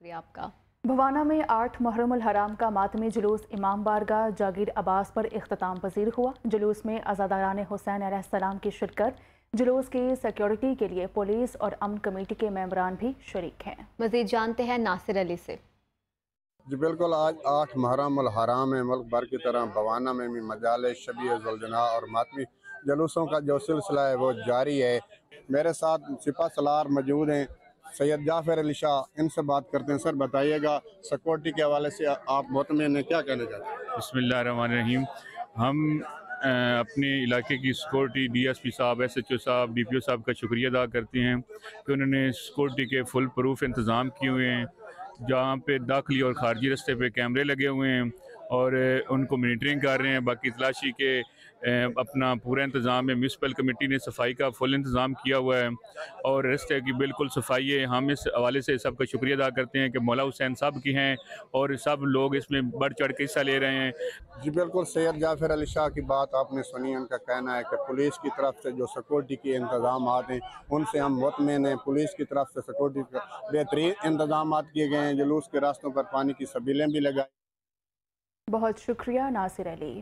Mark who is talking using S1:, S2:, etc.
S1: शुक्रिया आपका।
S2: भवाना में 8 मुहर्रम हराम का मातमी जुलूस इमाम बारगाह जागीर अब्बास पर इख्तिताम पजीर हुआ। जुलूस में अज़ादारान हुसैन अलैहिस्सलाम की शिरकत, जुलूस की सिक्योरिटी के लिए पुलिस और अमन कमेटी के मेंबरान भी शरीक हैं।
S1: मज़ीद जानते हैं नासिर अली से।
S3: जी बिल्कुल, आज 8 मुहर्रम हराम में मुल्क भर की तरह भवाना में भी मजाले शबीह जुलजना और मातमी जुलूसों का जो सिलसिला है वो जारी है। मेरे साथ सिपा सलार मौजूद हैं, सैयद जाफर अली शाह, इनसे बात करते हैं। सर बताइएगा, सिक्योरिटी के हवाले से आप मोतमिन हैं, क्या कहना चाहते हैं?
S4: बिस्मिल्लाहिर्रहमानिर्रहीम। हम अपने इलाके की सिक्योरिटी DSP साहब, SHO साहब, DPO साहब का शुक्रिया अदा करते हैं कि उन्होंने सिक्योरिटी के फुल प्रूफ इंतज़ाम किए हुए हैं, जहाँ पे दाखिली और ख़ारजी रास्ते पे कैमरे लगे हुए हैं और उनको मॉनिटरिंग कर रहे हैं। बाकी तलाशी के अपना पूरा इंतज़ाम है। म्यूनसिपल कमेटी ने सफाई का फुल इंतज़ाम किया हुआ है और रास्ते की बिल्कुल सफाई है। हम इस हवाले से सबका शुक्रिया अदा करते हैं कि मौला हुसैन साहब की हैं और सब लोग इसमें बढ़ चढ़ के हिस्सा ले रहे हैं।
S3: जी बिल्कुल, सैयद जाफर अली शाह की बात आपने सुनी। उनका कहना है कि पुलिस की तरफ से जो सिक्योरिटी के इंतजाम हैं उनसे हम मुतमिन हैं। पुलिस की तरफ से सिक्योरिटी का बेहतरीन इंतजाम किए गए हैं। जुलूस के रास्तों पर पानी की सबीलें भी लगाई।
S2: बहुत शुक्रिया नासिर अली।